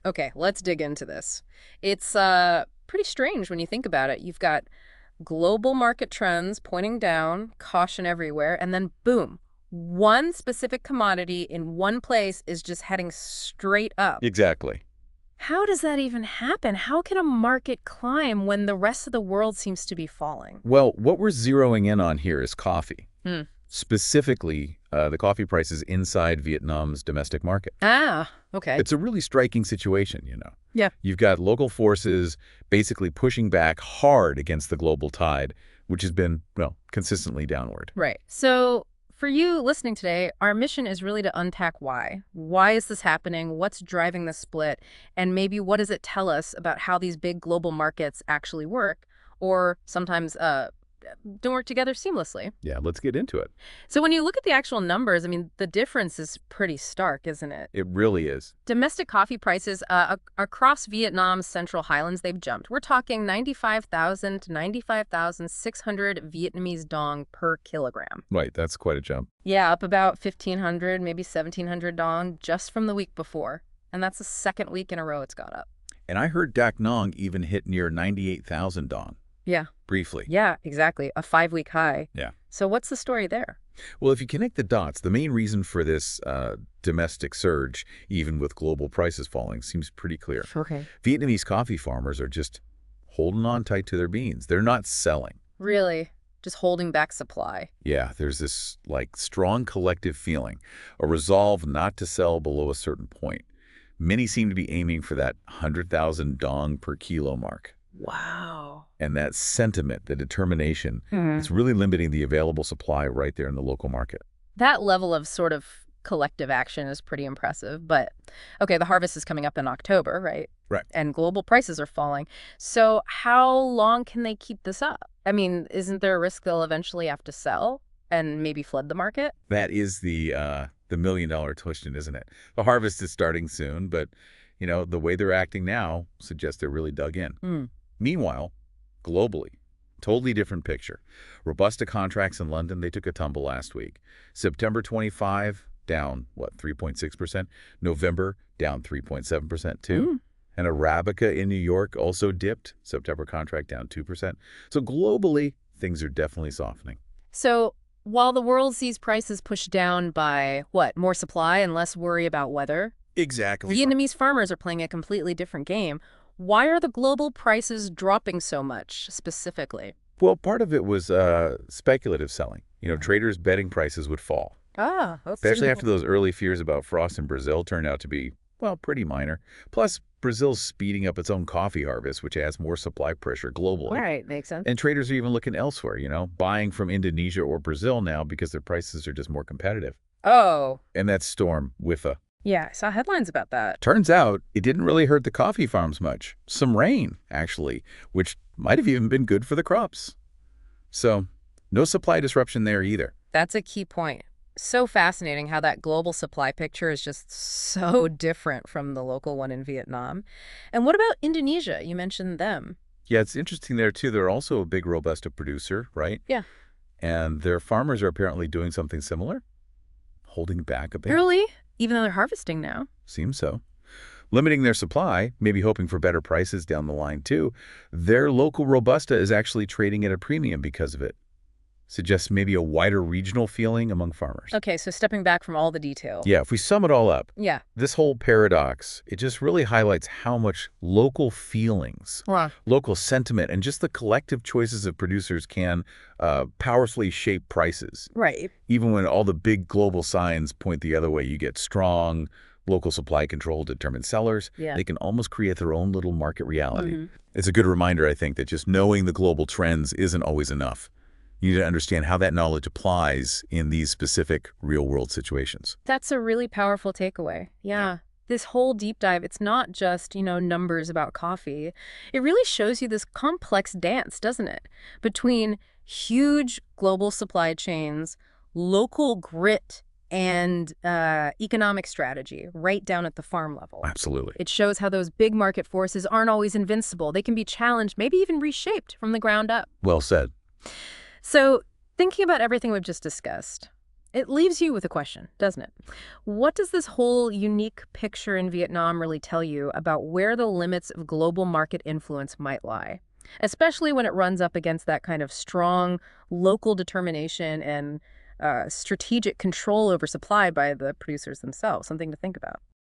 Okay, let's dig into this. It's pretty strange when you think about it. You've got global market trends pointing down, caution everywhere, and then boom, one specific commodity in one place is just heading straight up. Exactly. How does that even happen? How can a market climb when the rest of the world seems to be falling? Well, what we're zeroing in on here is coffee. Hmm. Specifically, the coffee prices inside Vietnam's domestic market. Ah, okay. It's a really striking situation, you know. Yeah. You've got local forces basically pushing back hard against the global tide, which has been, well, consistently downward. Right. So for you listening today, our mission is really to unpack why. Why is this happening? What's driving the split? And maybe what does it tell us about how these big global markets actually work, or sometimes don't work together seamlessly? Yeah, let's get into it. So when you look at the actual numbers, I mean, the difference is pretty stark, isn't it? It really is. Domestic coffee prices across Vietnam's Central Highlands, they've jumped. We're talking 95,000 to 95,600 Vietnamese dong per kilogram. Right, that's quite a jump. Yeah, up about 1,500, maybe 1,700 dong just from the week before. And that's the second week in a row it's got up. And I heard Đắk Nông even hit near 98,000 dong. Yeah. Briefly. Yeah, exactly. A 5-week high. Yeah. So what's the story there? Well, if you connect the dots, the main reason for this domestic surge, even with global prices falling, seems pretty clear. Okay. Vietnamese coffee farmers are just holding on tight to their beans. They're not selling. Really? Just holding back supply. Yeah, there's this, like, strong collective feeling, a resolve not to sell below a certain point. Many seem to be aiming for that 100,000 dong per kilo mark. Wow. And that sentiment, the determination, it's really limiting the available supply right there in the local market. That level of sort of collective action is pretty impressive. But, okay, the harvest is coming up in October, right? Right. And global prices are falling. So how long can they keep this up? I mean, isn't there a risk they'll eventually have to sell and maybe flood the market? That is the million-dollar question, isn't it? The harvest is starting soon, but, you know, the way they're acting now suggests they're really dug in. Meanwhile, globally, totally different picture. Robusta contracts in London, they took a tumble last week. September 25, down, what, 3.6%? November, down 3.7% too. And Arabica in New York also dipped. September contract down 2%. So globally, things are definitely softening. So while the world sees prices pushed down by, what, more supply and less worry about weather, Exactly. Vietnamese farmers are playing a completely different game. Why are the global prices dropping so much, specifically? Well, part of it was speculative selling. You know, traders betting prices would fall. Ah, okay. Especially after those early fears about frost in Brazil turned out to be, well, pretty minor. Plus, Brazil's speeding up its own coffee harvest, which adds more supply pressure globally. Right, makes sense. And traders are even looking elsewhere, you know, buying from Indonesia or Brazil now because their prices are just more competitive. Oh. And that storm, Wipha. Yeah, I saw headlines about that. Turns out it didn't really hurt the coffee farms much. Some rain, actually, which might have even been good for the crops. So, no supply disruption there either. That's a key point. So fascinating how that global supply picture is just so different from the local one in Vietnam. And what about Indonesia? You mentioned them. Yeah, it's interesting there, too. They're also a big Robusta producer, right? Yeah. And their farmers are apparently doing something similar, holding back a bit. Really? Even though they're harvesting now? Seems so. Limiting their supply, maybe hoping for better prices down the line, too. Their local Robusta is actually trading at a premium because of it. Suggests maybe a wider regional feeling among farmers. Okay, so stepping back from all the detail. Yeah, if we sum it all up, Yeah. this whole paradox, it just really highlights how much local feelings, local sentiment, and just the collective choices of producers can powerfully shape prices. Right. Even when all the big global signs point the other way, you get strong local supply control determined sellers. Yeah. They can almost create their own little market reality. It's a good reminder, I think, that just knowing the global trends isn't always enough. You need to understand how that knowledge applies in these specific real-world situations. That's a really powerful takeaway. Yeah. This whole deep dive, it's not just, numbers about coffee. It really shows you this complex dance, doesn't it? Between huge global supply chains, local grit, and economic strategy right down at the farm level. Absolutely. It shows how those big market forces aren't always invincible. They can be challenged, maybe even reshaped from the ground up. Well said. So thinking about everything we've just discussed, It leaves you with a question, doesn't it? What does this whole unique picture in Vietnam really tell you about where the limits of global market influence might lie? Especially when it runs up against that kind of strong local determination and strategic control over supply by the producers themselves. Something to think about.